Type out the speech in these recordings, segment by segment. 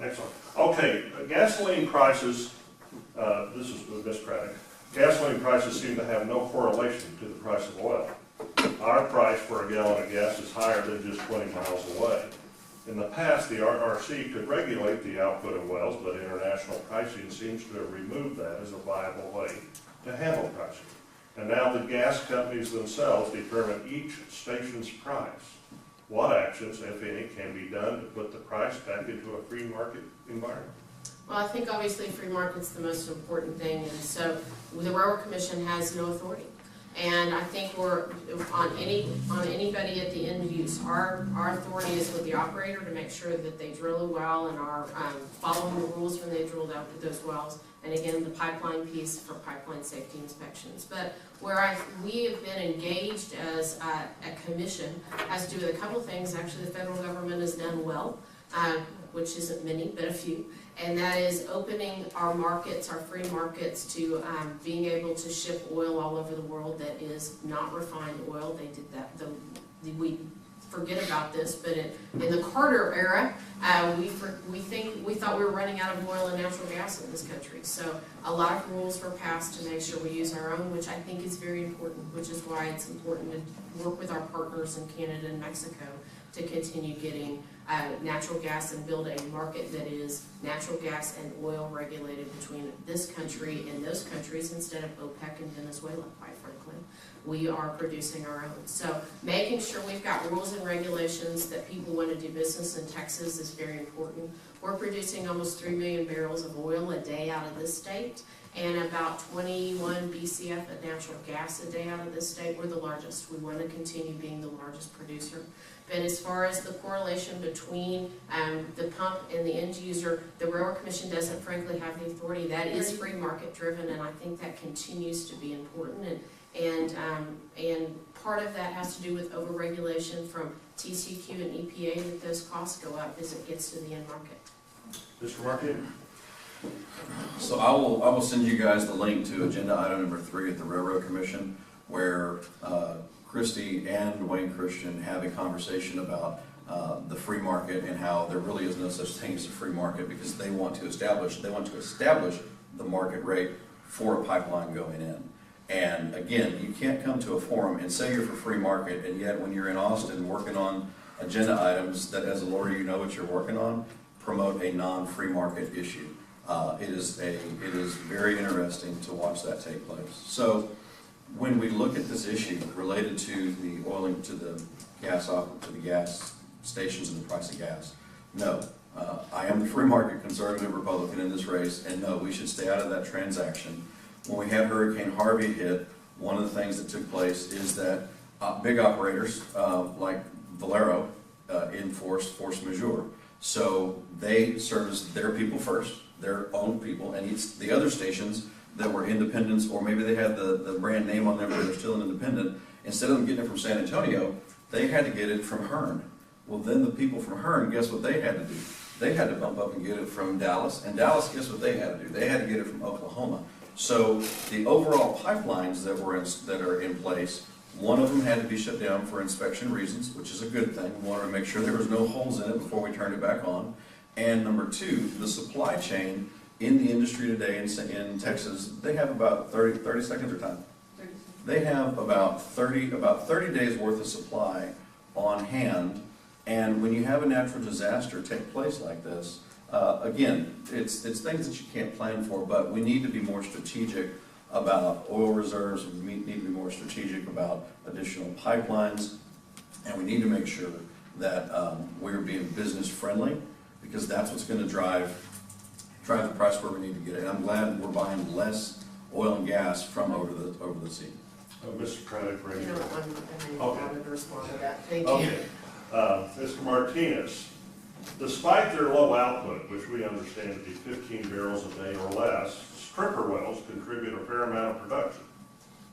Excellent. Okay, gasoline prices, this is Ms. Craddock. Gasoline prices seem to have no correlation to the price of oil. Our price for a gallon of gas is higher than just 20 miles away. In the past, the RRC could regulate the output of wells, but international pricing seems to have removed that as a viable way to handle pricing. And now the gas companies themselves determine each station's price. What actions, if any, can be done to put the price back into a free market environment? Well, I think obviously free market's the most important thing, and so the Railroad Commission has no authority. And I think we're on anybody at the end use. Our authority is with the operator to make sure that they drill a well and are following the rules when they drilled out those wells. And again, the pipeline piece for pipeline safety inspections. But where we have been engaged as a commission has to do with a couple things. Actually, the federal government has done well, which isn't many, but a few. And that is opening our markets, our free markets, to being able to ship oil all over the world that is not refined oil. They did that. We forget about this, but in the Carter era, we thought we were running out of oil and natural gas in this country. So a lot of rules were passed to make sure we use our own, which I think is very important, which is why it's important to work with our partners in Canada and Mexico to continue getting natural gas and build a market that is natural gas and oil regulated between this country and those countries instead of OPEC and Venezuela, quite frankly. We are producing our own. So making sure we've got rules and regulations that people want to do business in Texas is very important. We're producing almost 3 million barrels of oil a day out of this state and about 21 BCF of natural gas a day out of this state. We're the largest. We want to continue being the largest producer. But as far as the correlation between the pump and the end user, the Railroad Commission doesn't frankly have the authority. That is free market driven, and I think that continues to be important. And part of that has to do with overregulation from TCQ and EPA, that those costs go up as it gets to the end market. Mr. Martin? So I will send you guys the link to agenda item number 3 at the Railroad Commission, where Christy and Wayne Christian have a conversation about the free market and how there really is no such thing as a free market, because they want to establish the market rate for a pipeline going in. And again, you can't come to a forum and say you're for free market, and yet when you're in Austin working on agenda items that as a lawyer you know what you're working on, promote a non-free market issue. It is very interesting to watch that take place. So when we look at this issue related to the oiling, to the gas stations and the price of gas, no, I am the free market conservative Republican in this race, and no, we should stay out of that transaction. When we had Hurricane Harvey hit, one of the things that took place is that big operators like Valero enforced force majeure. So they serviced their people first, their own people, and the other stations that were independents, or maybe they had the brand name on them but they're still an independent, instead of them getting it from San Antonio, they had to get it from Hearn. Well, then the people from Hearn, guess what they had to do? They had to bump up and get it from Dallas, and Dallas, guess what they had to do? They had to get it from Oklahoma. So the overall pipelines that are in place, one of them had to be shut down for inspection reasons, which is a good thing. We wanted to make sure there was no holes in it before we turned it back on. And number 2, the supply chain in the industry today in Texas, they have about 30 seconds or time. They have about 30 days worth of supply on hand. And when you have a natural disaster take place like this, again, it's things that you can't plan for, but we need to be more strategic about oil reserves. We need to be more strategic about additional pipelines, and we need to make sure that we're being business friendly, because that's what's going to drive the price where we need to get it. And I'm glad we're buying less oil and gas from over the sea. Mr. Craddock, right here. I would respond to that. Thank you. Okay. Mr. Martinez, despite their low output, which we understand to be 15 barrels a day or less, stripper wells contribute a fair amount of production.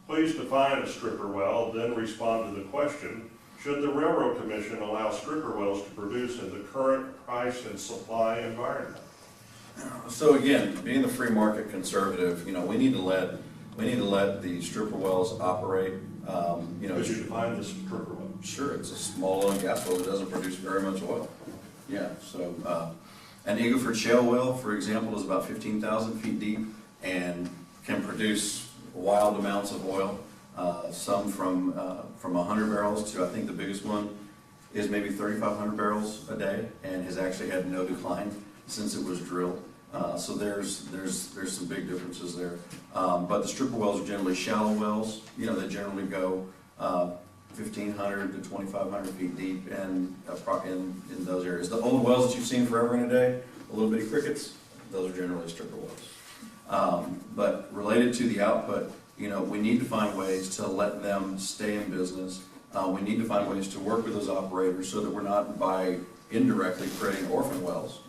Please define a stripper well, then respond to the question, should the Railroad Commission allow stripper wells to produce in the current price and supply environment? So again, being the free market conservative, we need to let the stripper wells operate. Could you define the stripper well? Sure, it's a small oil and gas well that doesn't produce very much oil. Yeah, so An Eagle Ford shale well, for example, is about 15,000 feet deep and can produce wild amounts of oil. Some from 100 barrels to, I think the biggest one is maybe 3,500 barrels a day, and has actually had no decline since it was drilled. So there's some big differences there. But the stripper wells are generally shallow wells. You know, they generally go 1,500 to 2,500 feet deep in those areas. The old wells that you've seen forever and a day, the little bitty crickets, those are generally stripper wells. But related to the output, you know, we need to find ways to let them stay in business. We need to find ways to work with those operators so that we're not by indirectly creating orphan wells.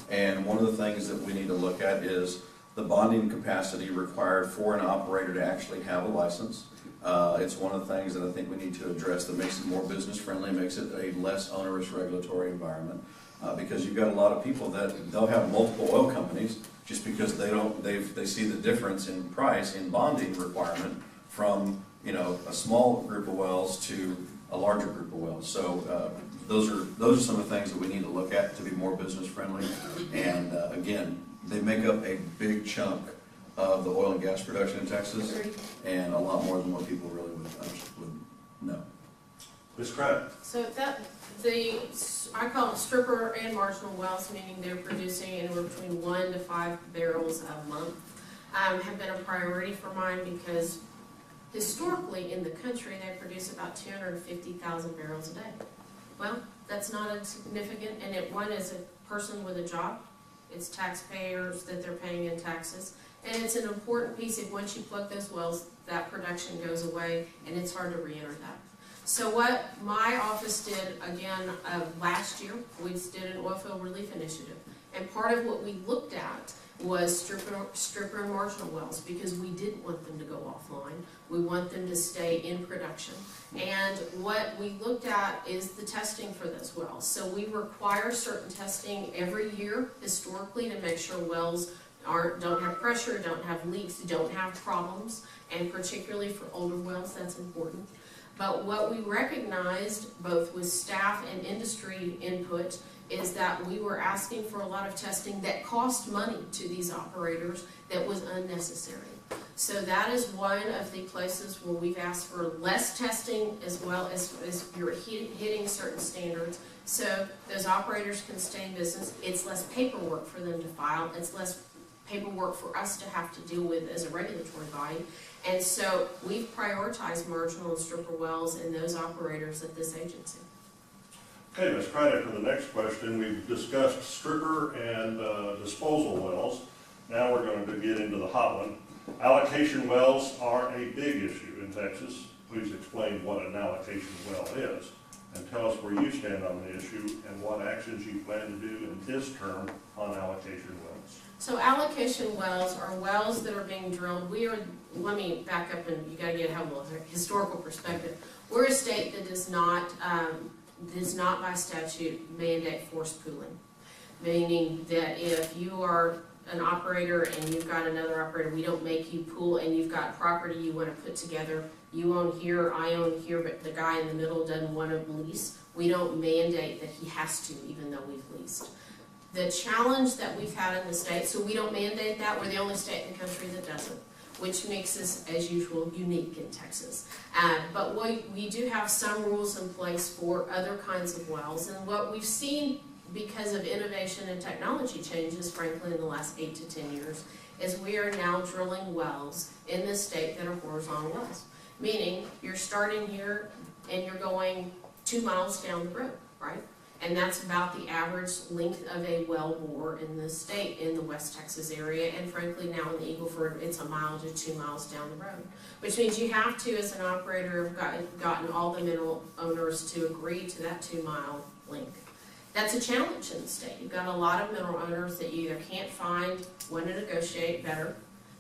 And one of the things that we need to look at is the bonding capacity required for an operator to actually have a license. It's one of the things that I think we need to address that makes it more business friendly, makes it a less onerous regulatory environment. Because you've got a lot of people that they'll have multiple oil companies just because they see the difference in price in bonding requirement from, you know, a small group of wells to a larger group of wells. So those are some of the things that we need to look at to be more business friendly. And again, they make up a big chunk of the oil and gas production in Texas, and a lot more than what people really would know. Ms. Craddock? So I call them stripper and marginal wells, meaning they're producing anywhere between 1 to 5 barrels a month, have been a priority for mine because historically in the country they produce about 250,000 barrels a day. Well, that's not insignificant, and one is a person with a job. It's taxpayers that they're paying in taxes, and it's an important piece of once you plug those wells, that production goes away, and it's hard to re-enter that. So what my office did, again, last year, we did an oil field relief initiative. And part of what we looked at was stripper and marginal wells, because we didn't want them to go offline. We want them to stay in production. And what we looked at is the testing for those wells. So we require certain testing every year historically to make sure wells don't have pressure, don't have leaks, don't have problems, and particularly for older wells, that's important. But what we recognized, both with staff and industry input, is that we were asking for a lot of testing that cost money to these operators that was unnecessary. So that is one of the places where we've asked for less testing, as well as you're hitting certain standards, so those operators can stay in business. It's less paperwork for them to file. It's less paperwork for us to have to deal with as a regulatory body. And so we've prioritized marginal and stripper wells and those operators at this agency. Okay, Ms. Craddock, for the next question, we've discussed stripper and disposal wells. Now we're going to get into the hot one. Allocation wells are a big issue in Texas. Please explain what an allocation well is, and tell us where you stand on the issue and what actions you plan to do in this term on allocation wells. So allocation wells are wells that are being drilled. Let me back up, and you got to have a historical perspective. We're a state that does not by statute mandate forced pooling, meaning that if you are an operator and you've got another operator, we don't make you pool, and you've got property you want to put together. You own here, I own here, but the guy in the middle doesn't want to lease. We don't mandate that he has to, even though we've leased. The challenge that we've had in the state, so we don't mandate that, we're the only state in the country that doesn't, which makes us, as usual, unique in Texas. But we do have some rules in place for other kinds of wells, and what we've seen because of innovation and technology changes, frankly, in the last 8 to 10 years, is we are now drilling wells in this state that are horizontal wells. Meaning, you're starting here and you're going 2 miles down the road, right? And that's about the average length of a well bore in the state, in the West Texas area, and frankly now in the Eagle Ford, it's 1 mile to 2 miles down the road. Which means you have to, as an operator, have gotten all the mineral owners to agree to that 2 mile length. That's a challenge in the state. You've got a lot of mineral owners that you either can't find, want to negotiate better.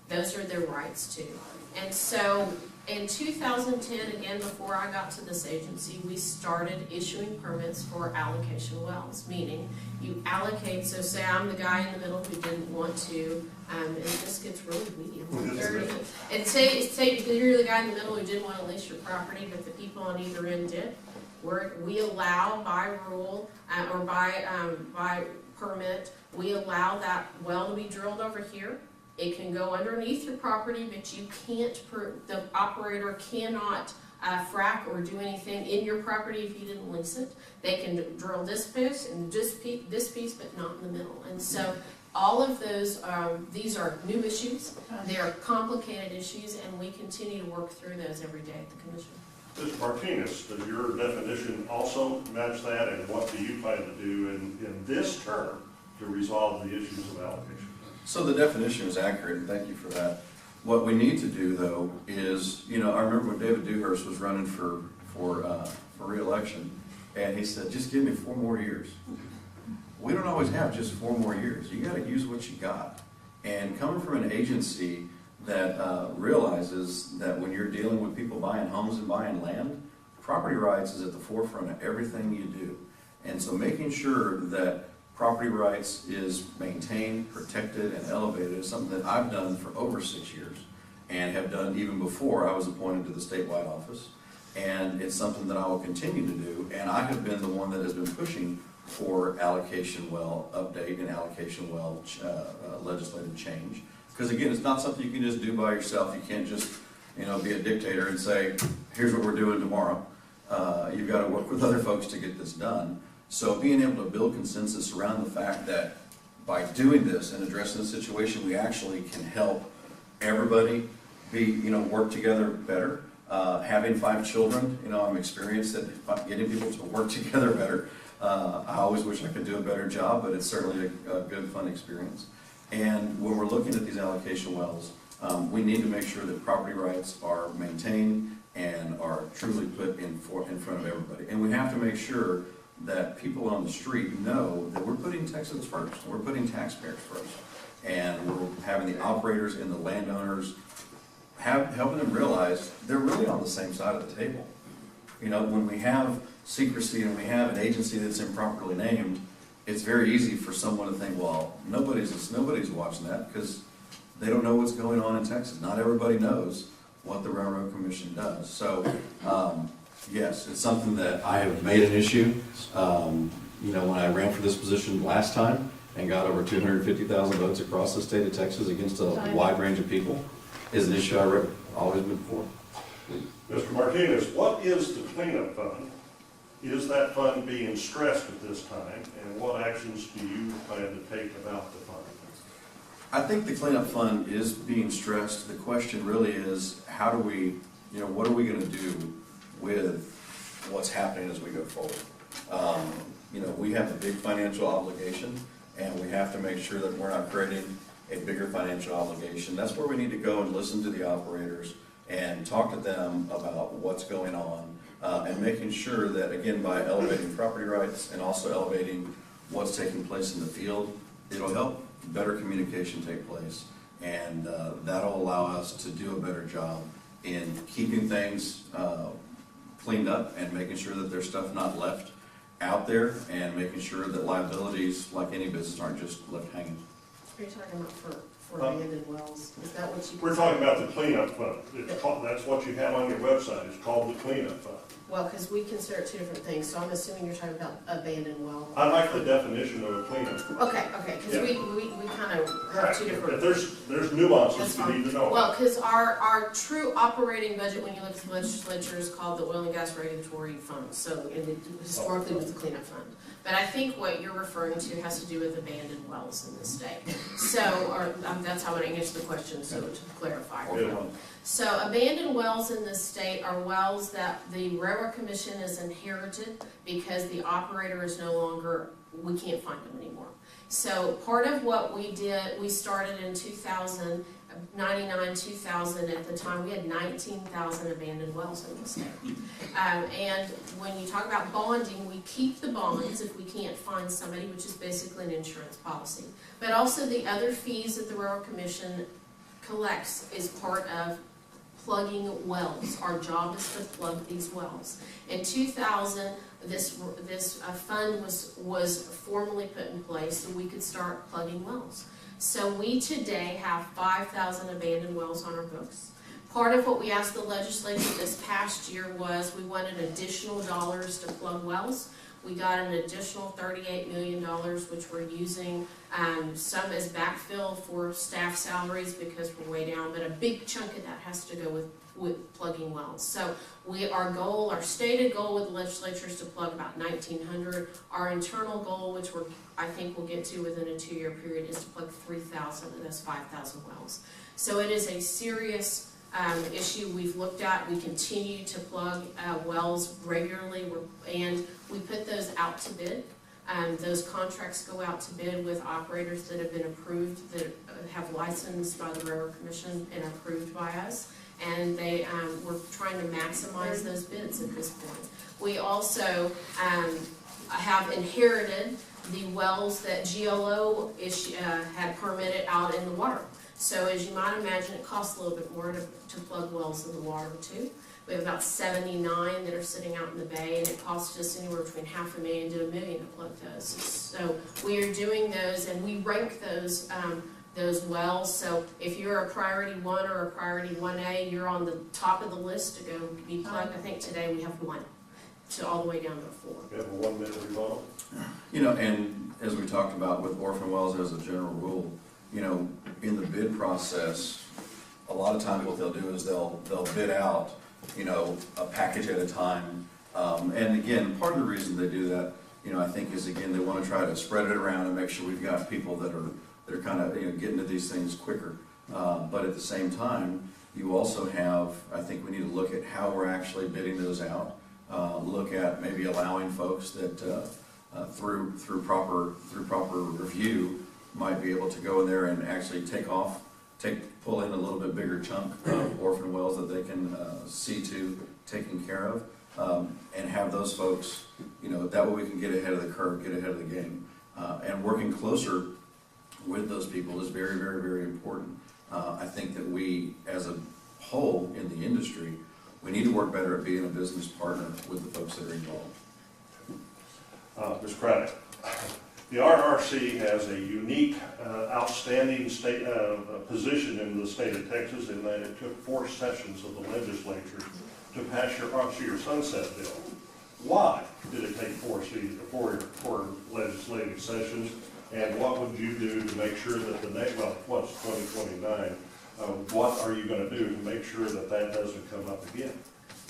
Those are their rights too. And so in 2010, again, before I got to this agency, we started issuing permits for allocation wells, meaning you allocate, so say I'm the guy in the middle who didn't want to, and this gets really weird, and say you're the guy in the middle who didn't want to lease your property, but the people on either end did. We allow by rule or by permit, we allow that well to be drilled over here. It can go underneath your property, but you can't, the operator cannot frack or do anything in your property if you didn't lease it. They can drill this piece and this piece, but not in the middle. And so all of those, these are new issues. They are complicated issues, and we continue to work through those every day at the commission. Mr. Martinez, does your definition also match that, and what do you plan to do in this term to resolve the issues of allocation? So the definition is accurate, and thank you for that. What we need to do, though, is, you know, I remember when David Dewhurst was running for re-election, and he said, just give me 4 more years. We don't always have just 4 more years. You got to use what you got. And coming from an agency that realizes that when you're dealing with people buying homes and buying land, property rights is at the forefront of everything you do. And so making sure that property rights is maintained, protected, and elevated is something that I've done for over 6 years and have done even before I was appointed to the statewide office. And it's something that I will continue to do. And I have been the one that has been pushing for allocation well update and allocation well legislative change. Because again, it's not something you can just do by yourself. You can't just, you know, be a dictator and say, here's what we're doing tomorrow. You've got to work with other folks to get this done. So being able to build consensus around the fact that by doing this and addressing the situation, we actually can help everybody be, you know, work together better. Having 5 children, you know, I'm experienced at getting people to work together better. I always wish I could do a better job, but it's certainly a good, fun experience. And when we're looking at these allocation wells, we need to make sure that property rights are maintained and are truly put in front of everybody. And we have to make sure that people on the street know that we're putting Texans first. We're putting taxpayers first. And we're having the operators and the landowners helping them realize they're really on the same side of the table. You know, when we have secrecy and we have an agency that's improperly named, it's very easy for someone to think, well, nobody's watching that because they don't know what's going on in Texas. Not everybody knows what the Railroad Commission does. So, yes, it's something that I have made an issue. You know, when I ran for this position last time and got over 250,000 votes across the state of Texas against a wide range of people, is an issue I've always been for. Mr. Martinez, what is the cleanup fund? Is that fund being stressed at this time, and what actions do you plan to take about the fund? I think the cleanup fund is being stressed. The question really is, how do we, you know, what are we going to do with what's happening as we go forward? You know, we have a big financial obligation, and we have to make sure that we're not creating a bigger financial obligation. That's where we need to go and listen to the operators and talk to them about what's going on. And making sure that, again, by elevating property rights and also elevating what's taking place in the field, it'll help better communication take place. And that'll allow us to do a better job in keeping things cleaned up and making sure that there's stuff not left out there and making sure that liabilities, like any business, aren't just left hanging. Are you talking about for abandoned wells? Is that what you? We're talking about the cleanup fund. That's what you have on your website. It's called the cleanup fund. Well, because we consider it 2 different things, so I'm assuming you're talking about abandoned well. I like the definition of a cleanup fund. Okay, because we kind of have 2 different. But there's nuances you need to know. Well, because our true operating budget, when you look at the legislature, is called the Oil and Gas Regulatory Fund. So historically was the cleanup fund. But I think what you're referring to has to do with abandoned wells in the state. So, that's how I answer the question, so to clarify. So abandoned wells in the state are wells that the Railroad Commission has inherited because the operator is no longer, we can't find them anymore. So part of what we did, we started in 2000, 99, 2000, at the time we had 19,000 abandoned wells in the state. And when you talk about bonding, we keep the bonds if we can't find somebody, which is basically an insurance policy. But also the other fees that the Railroad Commission collects is part of plugging wells. Our job is to plug these wells. In 2000, this fund was formally put in place so we could start plugging wells. So we today have 5,000 abandoned wells on our books. Part of what we asked the legislature this past year was we wanted additional dollars to plug wells. We got an additional $38 million, which we're using some as backfill for staff salaries because we're way down, but a big chunk of that has to go with plugging wells. So our stated goal with the legislature is to plug about 1,900. Our internal goal, which I think we'll get to within a 2-year period, is to plug 3,000 of those 5,000 wells. So it is a serious issue we've looked at. We continue to plug wells regularly, and we put those out to bid. Those contracts go out to bid with operators that have been approved, that have licensed by the Railroad Commission and approved by us. And we're trying to maximize those bids at this point. We also have inherited the wells that GLO had permitted out in the water. So as you might imagine, it costs a little bit more to plug wells in the water too. We have about 79 that are sitting out in the bay, and it costs us anywhere between $500,000 to $1 million to plug those. So we are doing those, and we rank those wells. So if you're a priority 1 or a priority 1A, you're on the top of the list to go be plugged. I think today we have 1, so all the way down to 4. We have a 1-minute rebuttal. And as we talked about with orphan wells as a general rule, in the bid process, a lot of times what they'll do is they'll bid out, a package at a time. And again, part of the reason they do that, I think is, again, they want to try to spread it around and make sure we've got people that are kind of, getting to these things quicker. But at the same time, you also have, I think we need to look at how we're actually bidding those out. Look at maybe allowing folks that through proper review might be able to go in there and actually pull in a little bit bigger chunk of orphan wells that they can see to taking care of, and have those folks, that way we can get ahead of the curve, get ahead of the game. And working closer with those people is very, very, very important. I think that we, as a whole in the industry, we need to work better at being a business partner with the folks that are involved. Ms. Craddock, the RRC has a unique, outstanding state position in the state of Texas in that it took 4 sessions of the legislature to pass your sunset bill. Why did it take 4 legislative sessions? And what would you do to make sure that what's 2029, what are you going to do to make sure that doesn't come up again?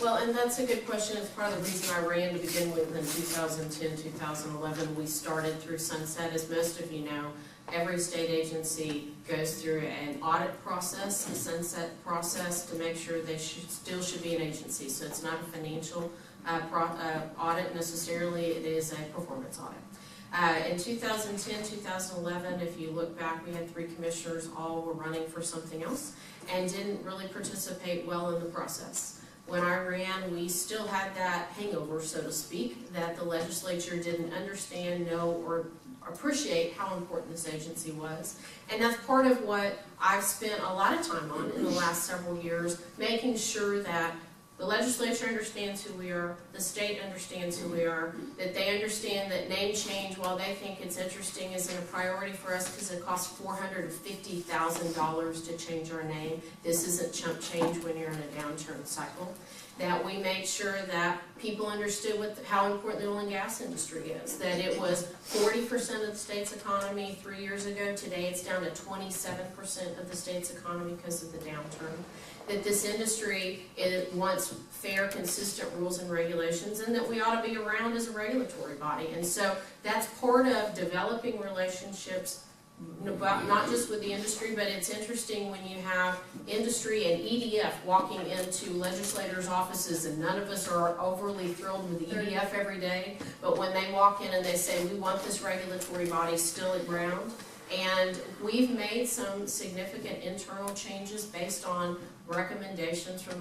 Well, and that's a good question. It's part of the reason I ran to begin with in 2010, 2011. We started through sunset. As most of you know, every state agency goes through an audit process, a sunset process, to make sure they still should be an agency. So it's not a financial audit necessarily, it is a performance audit. In 2010, 2011, if you look back, we had 3 commissioners, all were running for something else, and didn't really participate well in the process. When I ran, we still had that hangover, so to speak, that the legislature didn't understand, know, or appreciate how important this agency was. And that's part of what I've spent a lot of time on in the last several years, making sure that the legislature understands who we are, the state understands who we are, that they understand that name change, while they think it's interesting, isn't a priority for us because it costs $450,000 to change our name. This isn't chump change when you're in a downturn cycle. That we made sure that people understood how important the oil and gas industry is. That it was 40% of the state's economy 3 years ago. Today it's down to 27% of the state's economy because of the downturn. That this industry wants fair, consistent rules and regulations, and that we ought to be around as a regulatory body. And so that's part of developing relationships, not just with the industry, but it's interesting when you have industry and EDF walking into legislators' offices, and none of us are overly thrilled with the EDF every day, but when they walk in and they say, we want this regulatory body still at ground. And we've made some significant internal changes based on recommendations from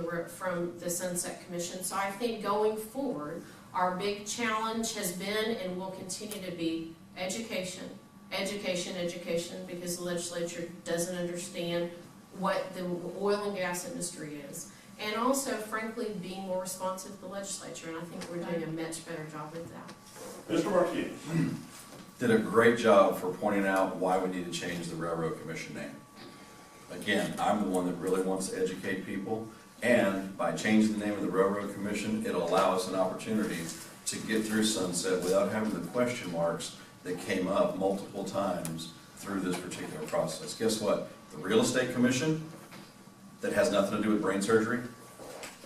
the Sunset Commission. So I think going forward, our big challenge has been and will continue to be education, because the legislature doesn't understand what the oil and gas industry is. And also, frankly, being more responsive to the legislature, and I think we're doing a much better job with that. Mr. Martinez. Did a great job for pointing out why we need to change the Railroad Commission name. Again, I'm the one that really wants to educate people, and by changing the name of the Railroad Commission, it'll allow us an opportunity to get through sunset without having the question marks that came up multiple times through this particular process. Guess what? The Real Estate Commission, that has nothing to do with brain surgery,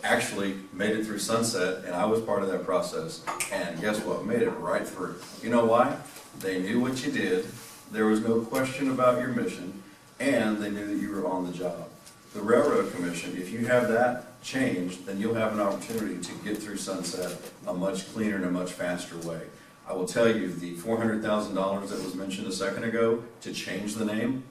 actually made it through sunset, and I was part of that process. And guess what? Made it right through. You know why? They knew what you did. There was no question about your mission, and they knew that you were on the job. The Railroad Commission, if you have that changed, then you'll have an opportunity to get through sunset a much cleaner and a much faster way. I will tell you, the $400,000 that was mentioned a second ago to change the name,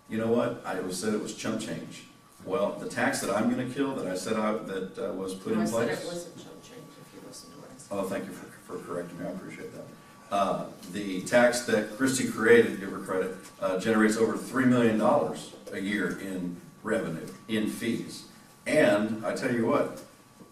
you know what? Said it was chump change. Well, the tax that I'm going to kill, that I said was put in place. I said it wasn't chump change, if you listen to what I said. Oh, thank you for correcting me. I appreciate that. The tax that Christie created, give her credit, generates over $3 million a year in revenue, in fees. And I tell you what,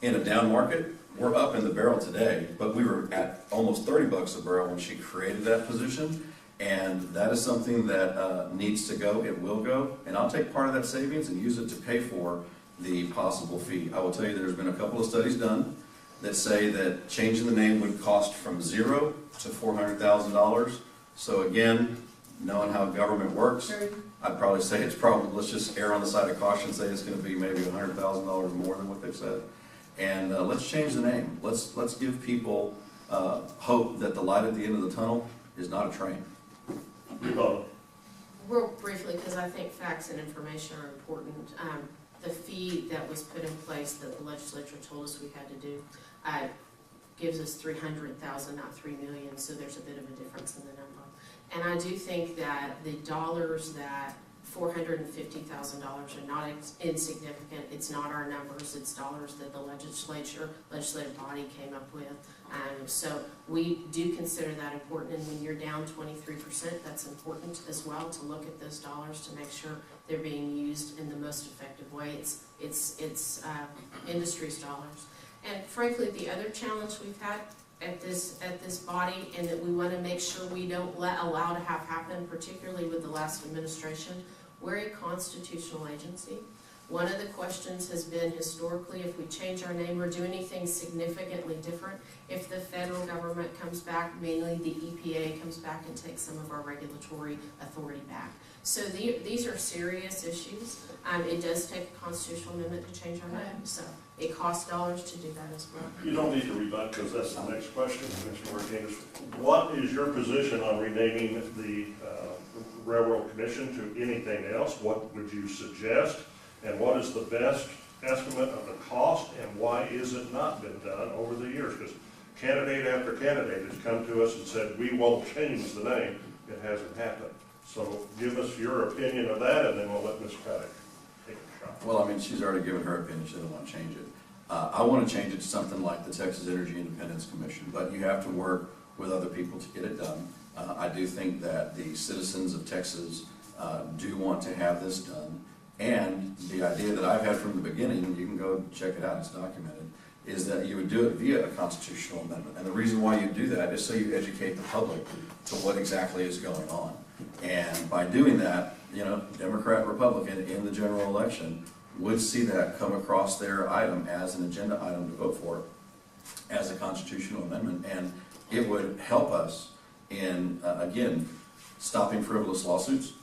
in a down market, we're up in the barrel today, but we were at almost 30 bucks a barrel when she created that position. And that is something that needs to go. It will go. And I'll take part of that savings and use it to pay for the possible fee. I will tell you there's been a couple of studies done that say that changing the name would cost from $0 to $400,000. So again, knowing how government works, I'd probably say it's probably, let's just err on the side of caution, say it's going to be maybe $100,000 more than what they've said. And let's change the name. Let's give people hope that the light at the end of the tunnel is not a train. Real briefly, because I think facts and information are important. The fee that was put in place that the legislature told us we had to do gives us $300,000, not $3 million. So there's a bit of a difference in the number. And I do think that the dollars that $450,000 are not insignificant. It's not our numbers. It's dollars that the legislative body came up with. So we do consider that important. And when you're down 23%, that's important as well to look at those dollars to make sure they're being used in the most effective way. It's industry's dollars. And frankly, the other challenge we've had at this body, and that we want to make sure we don't allow to have happen, particularly with the last administration. We're a constitutional agency. One of the questions has been historically, if we change our name or do anything significantly different, if the federal government comes back, mainly the EPA comes back and takes some of our regulatory authority back. So these are serious issues. It does take a constitutional amendment to change our name, so it costs dollars to do that as well. You don't need to rebut, because that's the next question, Commissioner Martinez. What is your position on renaming the Railroad Commission to anything else? What would you suggest? And what is the best estimate of the cost, and why is it not been done over the years? Because candidate after candidate has come to us and said, we won't change the name. It hasn't happened. So give us your opinion of that, and then we'll let Ms. Craddock take a shot. Well, I mean, she's already given her opinion. She doesn't want to change it. I want to change it to something like the Texas Energy Independence Commission, but you have to work with other people to get it done. I do think that the citizens of Texas do want to have this done. And the idea that I've had from the beginning, and you can go check it out, it's documented, is that you would do it via a constitutional amendment. And the reason why you do that is so you educate the public to what exactly is going on. And by doing that, you know, Democrat, Republican in the general election would see that come across their item as an agenda item to vote for as a constitutional amendment. And it would help us in, again, stopping frivolous lawsuits,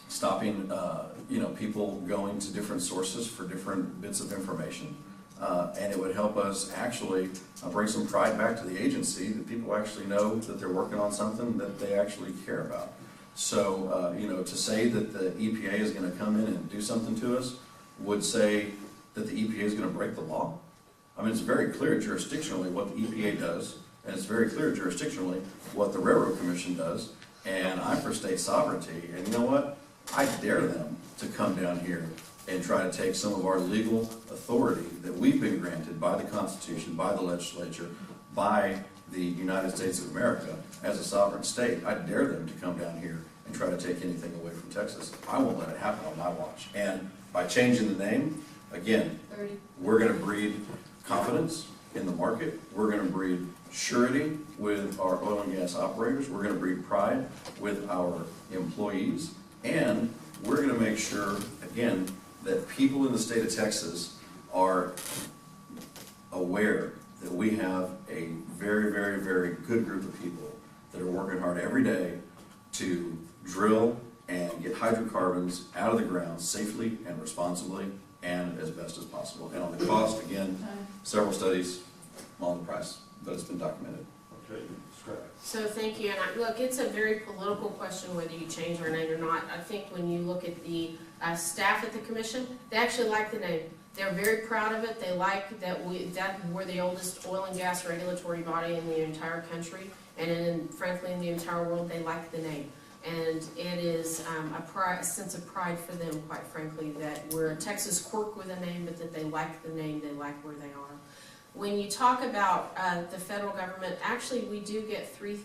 stopping people going to different sources for different bits of information. And it would help us actually bring some pride back to the agency, that people actually know that they're working on something that they actually care about. So, to say that the EPA is going to come in and do something to us would say that the EPA is going to break the law. I mean, it's very clear jurisdictionally what the EPA does, and it's very clear jurisdictionally what the Railroad Commission does. And I'm for state sovereignty, and you know what? I dare them to come down here and try to take some of our legal authority that we've been granted by the Constitution, by the legislature, by the United States of America as a sovereign state. I dare them to come down here and try to take anything away from Texas. I won't let it happen on my watch. And by changing the name, again, we're going to breed confidence in the market. We're going to breed surety with our oil and gas operators. We're going to breed pride with our employees. And we're going to make sure, again, that people in the state of Texas are aware that we have a very, very, very good group of people that are working hard every day to drill and get hydrocarbons out of the ground safely and responsibly and as best as possible. And on the cost, again, several studies on the price, but it's been documented. Okay, Scott. So thank you, and look, it's a very political question whether you change our name or not. I think when you look at the staff at the commission, they actually like the name. They're very proud of it. They like that we're the oldest oil and gas regulatory body in the entire country, and frankly in the entire world. They like the name. And it is a sense of pride for them, quite frankly, that we're a Texas quirk with a name, but that they like the name, they like where they are. When you talk about the federal government, actually we do get three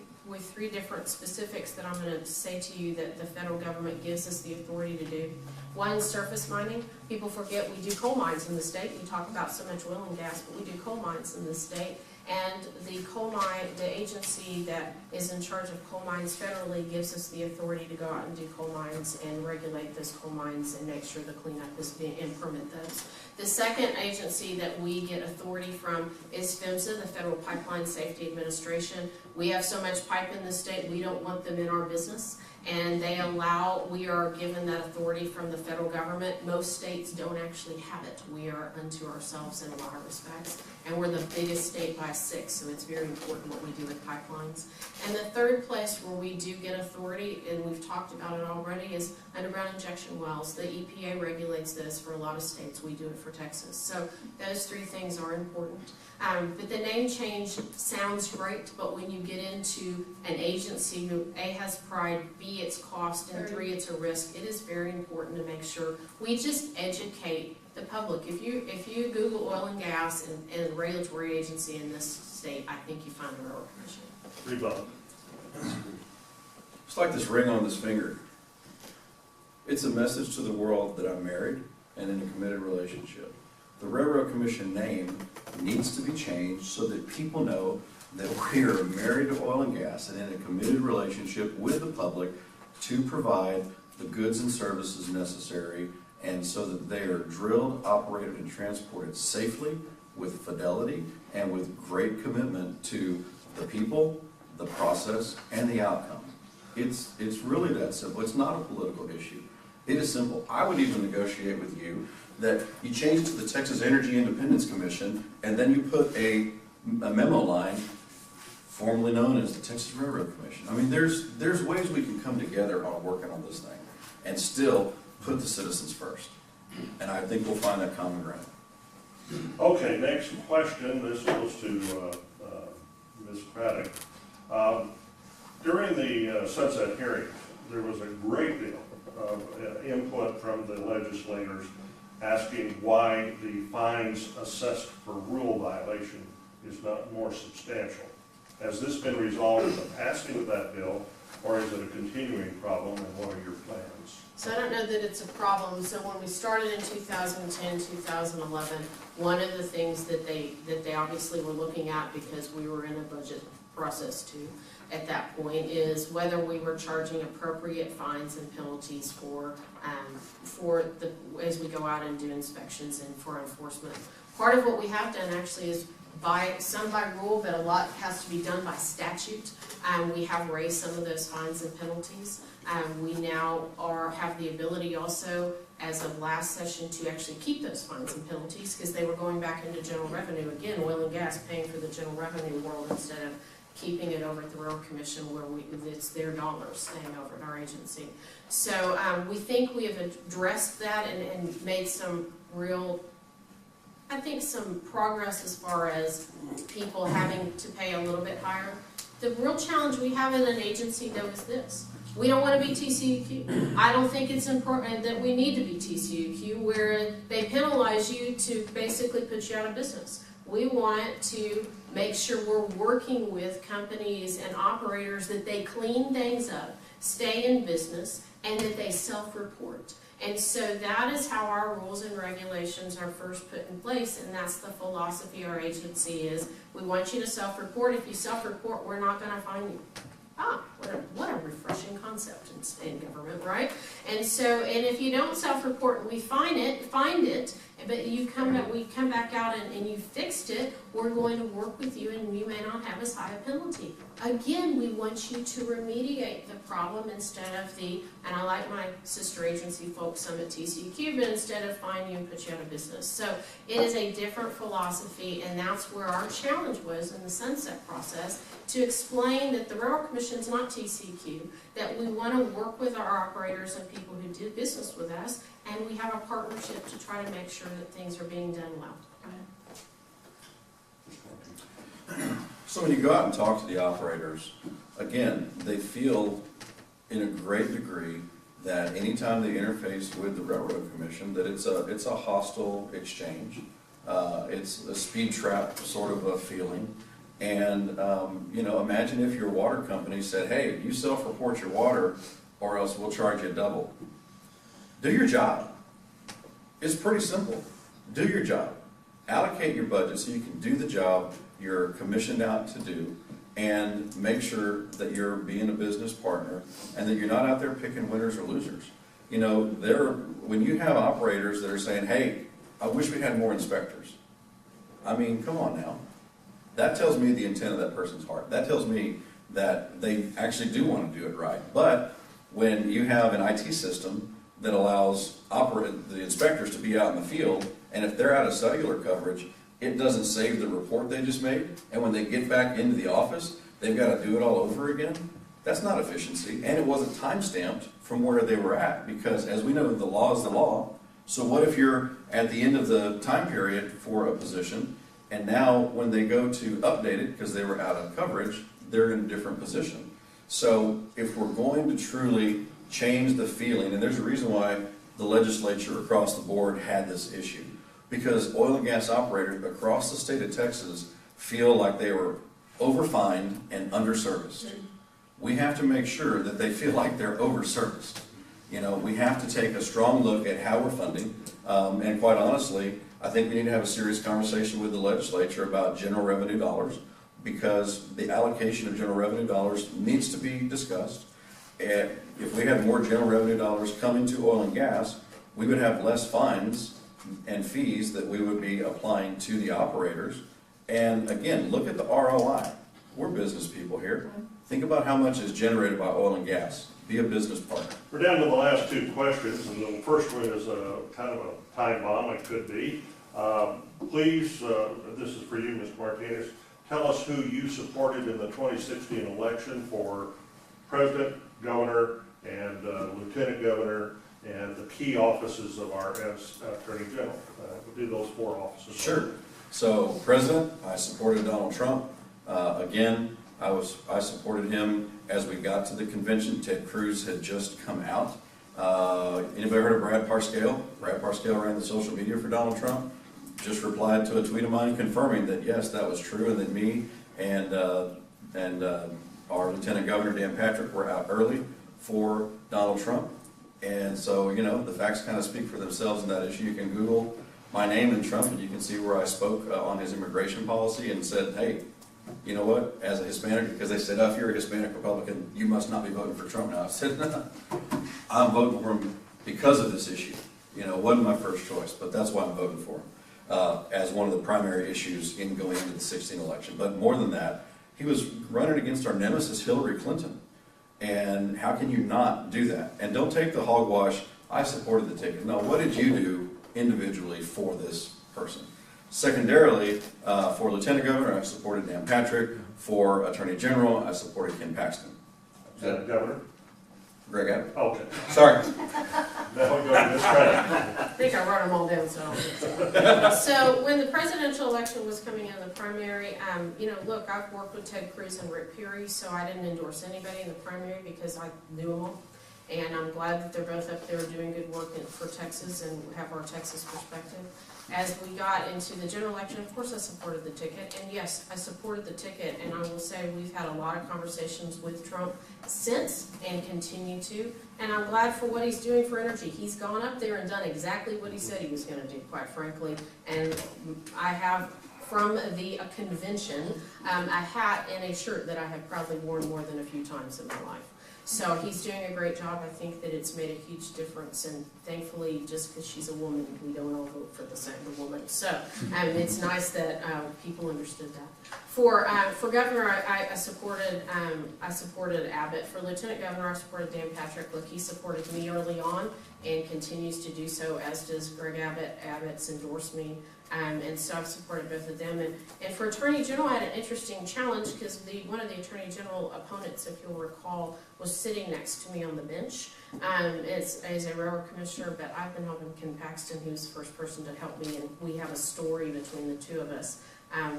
different specifics that I'm going to say to you that the federal government gives us the authority to do. One, surface mining. People forget we do coal mines in the state. We talk about so much oil and gas, but we do coal mines in the state. And the coal mine, the agency that is in charge of coal mines federally gives us the authority to go out and do coal mines and regulate those coal mines and make sure the cleanup is being, and permit those. The second agency that we get authority from is PHMSA, the Federal Pipeline Safety Administration. We have so much pipe in the state, we don't want them in our business. And we are given that authority from the federal government. Most states don't actually have it. We are unto ourselves in a lot of respects. And we're the biggest state by 6, so it's very important what we do with pipelines. And the third place where we do get authority, and we've talked about it already, is underground injection wells. The EPA regulates this for a lot of states. We do it for Texas. So those 3 things are important. But the name change sounds great, but when you get into an agency who A, has pride, B, it's cost, and 3, it's a risk, it is very important to make sure we just educate the public. If you Google oil and gas and regulatory agency in this state, I think you find the Railroad Commission. Rebuttal. It's like this ring on this finger. It's a message to the world that I'm married and in a committed relationship. The Railroad Commission name needs to be changed so that people know that we are married to oil and gas and in a committed relationship with the public to provide the goods and services necessary, and so that they are drilled, operated, and transported safely, with fidelity, and with great commitment to the people, the process, and the outcome. It's really that simple. It's not a political issue. It is simple. I would even negotiate with you that you change it to the Texas Energy Independence Commission, and then you put a memo line formerly known as the Texas Railroad Commission. I mean, there's ways we can come together on working on this thing and still put the citizens first. And I think we'll find that common ground. Okay, next question. This goes to Ms. Craddock. During the sunset hearing, there was a great deal of input from the legislators asking why the fines assessed for rule violation is not more substantial. Has this been resolved with the passing of that bill, or is it a continuing problem, and what are your plans? So I don't know that it's a problem. So when we started in 2010, 2011, one of the things that they obviously were looking at, because we were in a budget process too at that point, is whether we were charging appropriate fines and penalties as we go out and do inspections and for enforcement. Part of what we have done actually is some by rule, but a lot has to be done by statute. We have raised some of those fines and penalties. We now have the ability also, as of last session, to actually keep those fines and penalties, because they were going back into general revenue. Again, oil and gas paying for the general revenue world instead of keeping it over at the Railroad Commission, where it's their dollars staying over at our agency. So we think we have addressed that and made some real, I think, some progress as far as people having to pay a little bit higher. The real challenge we have in an agency, though, is this. We don't want to be TCUQ. I don't think it's important that we need to be TCUQ, where they penalize you to basically put you out of business. We want to make sure we're working with companies and operators that they clean things up, stay in business, and that they self-report. And so that is how our rules and regulations are first put in place, and that's the philosophy of our agency is, we want you to self-report. If you self-report, we're not going to fine you. What a refreshing concept in government, right? And so, and if you don't self-report and we find it, but we come back out and you fixed it, we're going to work with you and you may not have as high a penalty. Again, we want you to remediate the problem instead of and I like my sister agency folks, some at TCQ, but instead of fine you and put you out of business. So it is a different philosophy, and that's where our challenge was in the sunset process, to explain that the Railroad Commission is not TCQ, that we want to work with our operators and people who do business with us, and we have a partnership to try to make sure that things are being done well. So when you go out and talk to the operators, again, they feel in a great degree that anytime they interface with the Railroad Commission, that it's a hostile exchange. It's a speed trap sort of a feeling. And, imagine if your water company said, hey, you self-report your water or else we'll charge you double. Do your job. It's pretty simple. Do your job. Allocate your budget so you can do the job you're commissioned out to do, and make sure that you're being a business partner and that you're not out there picking winners or losers. When you have operators that are saying, hey, I wish we had more inspectors. I mean, come on now. That tells me the intent of that person's heart. That tells me that they actually do want to do it right. But when you have an IT system that allows the inspectors to be out in the field, and if they're out of cellular coverage, it doesn't save the report they just made, and when they get back into the office, they've got to do it all over again. That's not efficiency, and it wasn't time-stamped from where they were at, because as we know, the law is the law. So what if you're at the end of the time period for a position, and now when they go to update it, because they were out of coverage, they're in a different position. So if we're going to truly change the feeling, and there's a reason why the legislature across the board had this issue, because oil and gas operators across the state of Texas feel like they were overfined and underserviced. We have to make sure that they feel like they're overserviced. We have to take a strong look at how we're funding, and quite honestly, I think we need to have a serious conversation with the legislature about general revenue dollars, because the allocation of general revenue dollars needs to be discussed. And if we had more general revenue dollars coming to oil and gas, we would have less fines and fees that we would be applying to the operators. And again, look at the ROI. We're business people here. Think about how much is generated by oil and gas. Be a business partner. We're down to the last two questions, and the first one is kind of a time bomb, it could be. Please, this is for you, Mr. Martinez, tell us who you supported in the 2016 election for president, governor, and lieutenant governor, and the key offices of our Attorney General. We'll do those four offices. Sure. So, President, I supported Donald Trump. Again, I supported him as we got to the convention. Ted Cruz had just come out. Anybody heard of Brad Parscale? Brad Parscale ran the social media for Donald Trump. Just replied to a tweet of mine confirming that yes, that was true, and that me and our Lieutenant Governor Dan Patrick were out early for Donald Trump. And so, the facts kind of speak for themselves in that issue. You can Google my name and Trump, and you can see where I spoke on his immigration policy and said, hey, you know what, as a Hispanic, because they said, if you're a Hispanic Republican, you must not be voting for Trump now. I said, no, I'm voting for him because of this issue. It wasn't my first choice, but that's why I'm voting for him as one of the primary issues in going into the 2016 election. But more than that, he was running against our nemesis, Hillary Clinton. And how can you not do that? And don't take the hogwash, I supported the ticket. No, what did you do individually for this person? Secondarily, for Lieutenant Governor, I supported Dan Patrick. For Attorney General, I supported Ken Paxton. Is that Governor? Greg Abbott. Okay. Sorry. Now we go to this credit. I think I wrote them all down, so I don't think so. So when the presidential election was coming in the primary, look, I've worked with Ted Cruz and Rick Perry, so I didn't endorse anybody in the primary because I knew them all. And I'm glad that they're both up there doing good work for Texas and have our Texas perspective. As we got into the general election, of course I supported the ticket, and yes, I supported the ticket, and I will say we've had a lot of conversations with Trump since and continue to, and I'm glad for what he's doing for energy. He's gone up there and done exactly what he said he was going to do, quite frankly, and I have from the convention, a hat and a shirt that I have probably worn more than a few times in my life. So he's doing a great job. I think that it's made a huge difference, and thankfully, just because she's a woman, we don't all vote for the same woman. So it's nice that people understood that. For governor, I supported Abbott. For lieutenant governor, I supported Dan Patrick. Look, he supported me early on and continues to do so, as does Greg Abbott. Abbott's endorsed me. And so I've supported both of them. And for Attorney General, I had an interesting challenge because one of the Attorney General opponents, if you'll recall, was sitting next to me on the bench. As a railroad commissioner, but I've been helping Ken Paxton, who's the first person to help me, and we have a story between the two of us.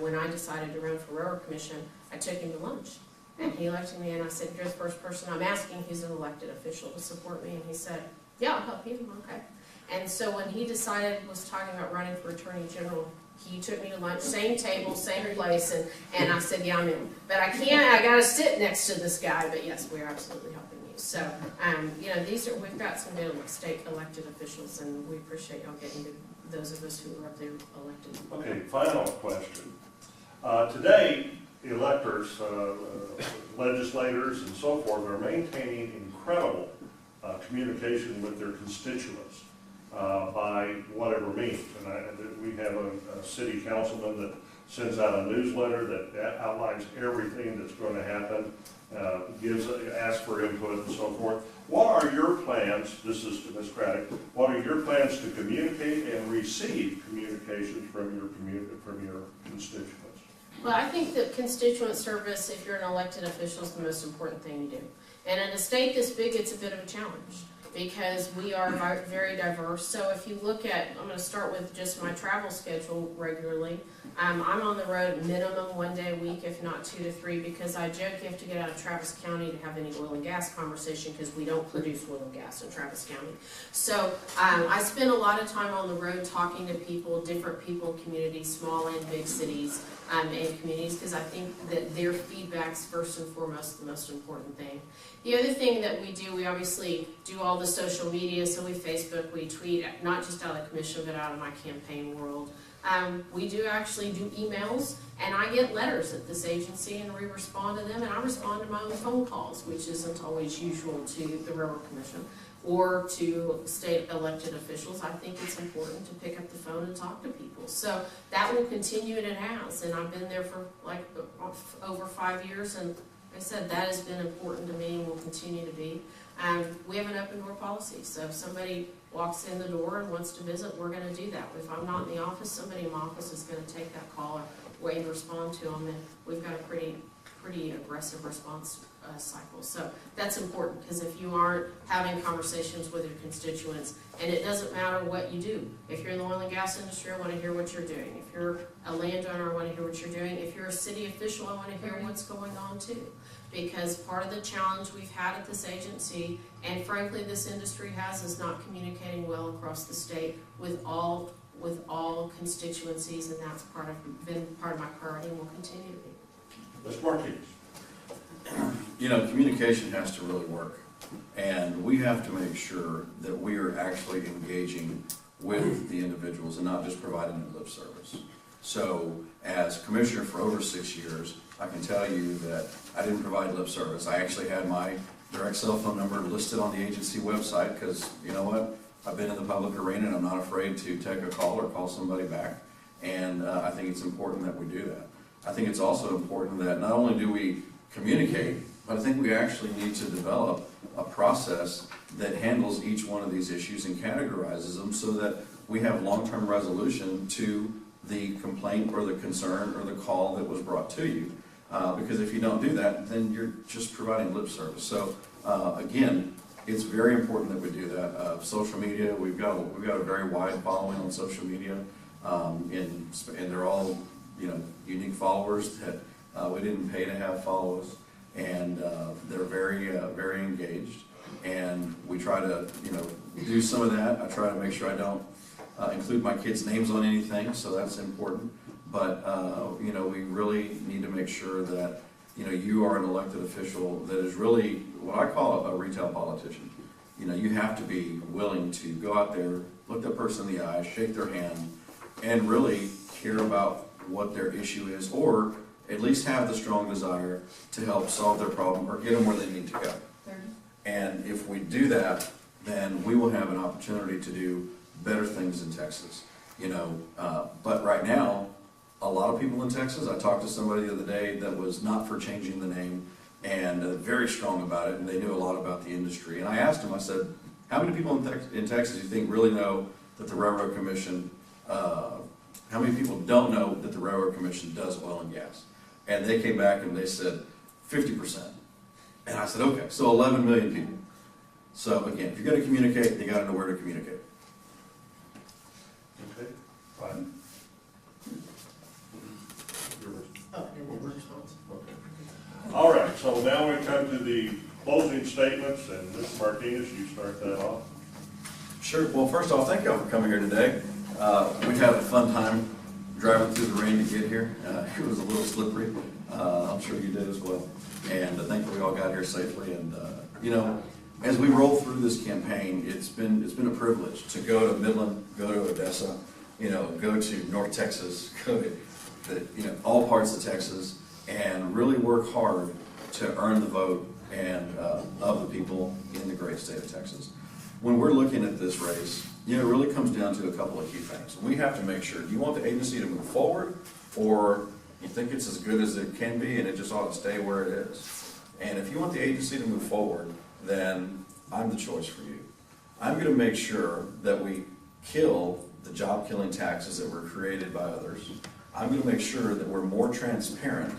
When I decided to run for railroad commission, I took him to lunch. And he looked at me and I said, "You're the first person I'm asking who's an elected official to support me." And he said, "Yeah, I'll help you." Okay. And so when he was talking about running for Attorney General, he took me to lunch, same table, same place, and I said, "Yeah, I'm in. But I gotta sit next to this guy." But yes, we're absolutely helping you. So, we've got some good state elected officials, and we appreciate y'all getting to those of us who are up there elected. Okay, final question. Today, electors, legislators, and so forth are maintaining incredible communication with their constituents. By whatever means. And we have a city councilman that sends out a newsletter that outlines everything that's going to happen, asks for input and so forth. What are your plans, this is to Ms. Craddock, what are your plans to communicate and receive communications from your constituents? Well, I think that constituent service, if you're an elected official, is the most important thing you do. And in a state this big, it's a bit of a challenge, because we are very diverse. So if you look at, I'm going to start with just my travel schedule regularly. I'm on the road minimum 1 day a week, if not 2 to 3, because I joke you have to get out of Travis County to have any oil and gas conversation, because we don't produce oil and gas in Travis County. So I spend a lot of time on the road talking to people, different people, communities, small and big cities, and communities, because I think that their feedback's first and foremost the most important thing. The other thing that we do, we obviously do all the social media, so we Facebook, we tweet, not just out of the commission, but out of my campaign world. We do actually do emails, and I get letters at this agency, and we respond to them, and I respond to my own phone calls, which isn't always usual to the Railroad Commission or to state elected officials. I think it's important to pick up the phone and talk to people. So that will continue, and it has, and I've been there for like over 5 years, and like I said, that has been important to me and will continue to be. We have an open door policy, so if somebody walks in the door and wants to visit, we're going to do that. If I'm not in the office, somebody in my office is going to take that call or and respond to them, and we've got a pretty aggressive response cycle. So that's important, because if you aren't having conversations with your constituents, and it doesn't matter what you do. If you're in the oil and gas industry, I want to hear what you're doing. If you're a landowner, I want to hear what you're doing. If you're a city official, I want to hear what's going on too. Because part of the challenge we've had at this agency, and frankly this industry has, is not communicating well across the state with all constituencies, and that's been part of my priority and will continue to be. Ms. Martinez. Communication has to really work, and we have to make sure that we are actually engaging with the individuals and not just providing them lip service. So, as commissioner for over 6 years, I can tell you that I didn't provide lip service. I actually had my direct cell phone number listed on the agency website, because, you know what, I've been in the public arena and I'm not afraid to take a call or call somebody back, and I think it's important that we do that. I think it's also important that not only do we communicate, but I think we actually need to develop a process that handles each one of these issues and categorizes them, so that we have long-term resolution to the complaint or the concern or the call that was brought to you. Because if you don't do that, then you're just providing lip service. So again, it's very important that we do that. Social media, we've got a very wide following on social media, and they're all unique followers that we didn't pay to have follow us, and they're very engaged. And we try to do some of that. I try to make sure I don't include my kids' names on anything, so that's important. But we really need to make sure that you are an elected official that is really what I call a retail politician. You have to be willing to go out there, look that person in the eye, shake their hand, and really care about what their issue is, or at least have the strong desire to help solve their problem or get them where they need to go. And if we do that, then we will have an opportunity to do better things in Texas. But right now, a lot of people in Texas, I talked to somebody the other day that was not for changing the name and very strong about it, and they knew a lot about the industry. And I asked them, I said, how many people in Texas do you think really know that the Railroad Commission, how many people don't know that the Railroad Commission does oil and gas? And they came back and they said 50%. And I said, okay, so 11 million people. So again, if you're going to communicate, you got to know where to communicate. Okay, fine. Oh, I didn't have a response. Okay. All right, so now we come to the closing statements, and Mr. Martinez, you start that off. Sure. Well, first off, thank y'all for coming here today. We had a fun time driving through the rain to get here. It was a little slippery. I'm sure you did as well. And thankfully we all got here safely. And as we roll through this campaign, it's been a privilege to go to Midland, go to Odessa, go to North Texas, go to all parts of Texas, and really work hard to earn the vote and of the people in the great state of Texas. When we're looking at this race, it really comes down to a couple of key things. We have to make sure, do you want the agency to move forward, or you think it's as good as it can be and it just ought to stay where it is? And if you want the agency to move forward, then I'm the choice for you. I'm going to make sure that we kill the job-killing taxes that were created by others. I'm going to make sure that we're more transparent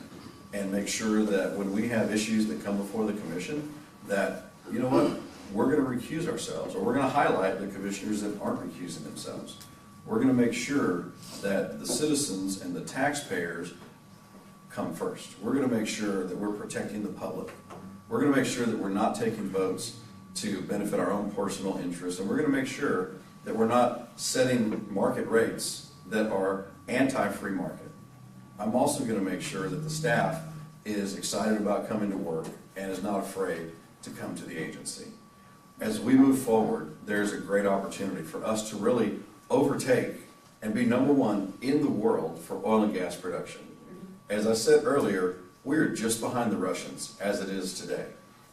and make sure that when we have issues that come before the commission, that, you know what, we're going to recuse ourselves, or we're going to highlight the commissioners that aren't recusing themselves. We're going to make sure that the citizens and the taxpayers come first. We're going to make sure that we're protecting the public. We're going to make sure that we're not taking votes to benefit our own personal interests, and we're going to make sure that we're not setting market rates that are anti-free market. I'm also going to make sure that the staff is excited about coming to work and is not afraid to come to the agency. As we move forward, there's a great opportunity for us to really overtake and be #1 in the world for oil and gas production. As I said earlier, we're just behind the Russians as it is today.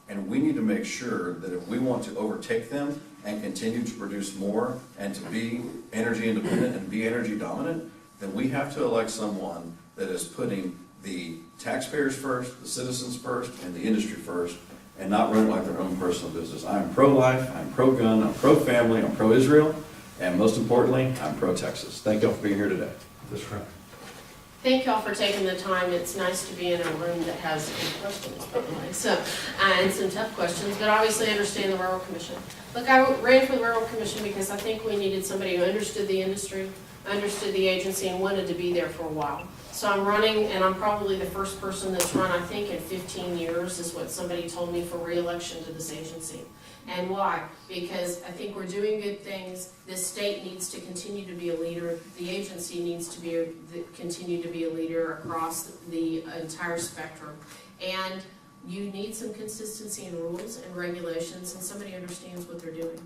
And we need to make sure that if we want to overtake them and continue to produce more and to be energy independent and be energy dominant, then we have to elect someone that is putting the taxpayers first, the citizens first, and the industry first, and not run it like their own personal business. I'm pro-life, I'm pro-gun, I'm pro-family, I'm pro-Israel, and most importantly, I'm pro-Texas. Thank you all for being here today. That's right. Thank y'all for taking the time. It's nice to be in a room that has good questions, by the way, and some tough questions, but obviously I understand the Railroad Commission. Look, I ran for the Railroad Commission because I think we needed somebody who understood the industry, understood the agency, and wanted to be there for a while. So I'm running, and I'm probably the first person that's run, I think, in 15 years, is what somebody told me, for re-election to this agency. And why? Because I think we're doing good things. This state needs to continue to be a leader. The agency needs to continue to be a leader across the entire spectrum. And you need some consistency in rules and regulations, and somebody understands what they're doing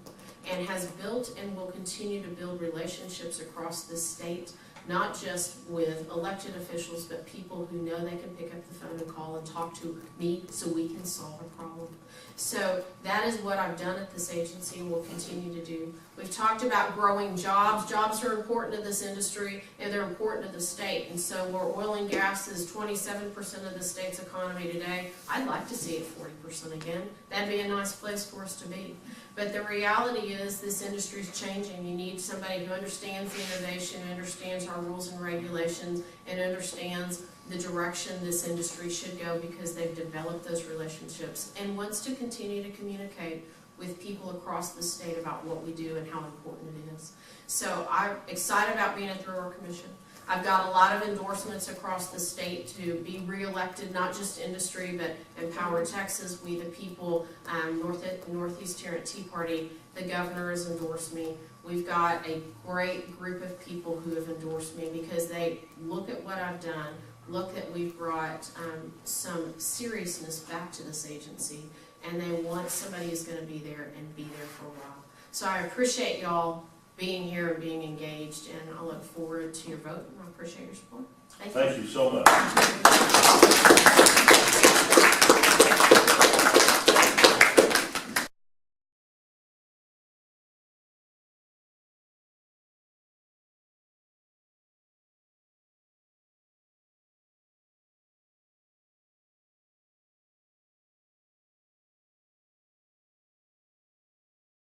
and has built and will continue to build relationships across this state, not just with elected officials, but people who know they can pick up the phone and call and talk to me so we can solve a problem. So that is what I've done at this agency and will continue to do. We've talked about growing jobs. Jobs are important to this industry and they're important to the state. And so where oil and gas is 27% of the state's economy today, I'd like to see it 40% again. That'd be a nice place for us to be. But the reality is this industry is changing. You need somebody who understands the innovation, understands our rules and regulations, and understands the direction this industry should go because they've developed those relationships and wants to continue to communicate with people across the state about what we do and how important it is. So I'm excited about being at the Railroad Commission. I've got a lot of endorsements across the state to be re-elected, not just industry, but Empower Texas, We the People, Northeast T4T. The governor has endorsed me. We've got a great group of people who have endorsed me because they look at what I've done, look that we've brought some seriousness back to this agency, and they want somebody who's going to be there and be there for a while. So I appreciate y'all being here and being engaged, and I look forward to your vote, and I appreciate your support. Thank you. Thank you so much.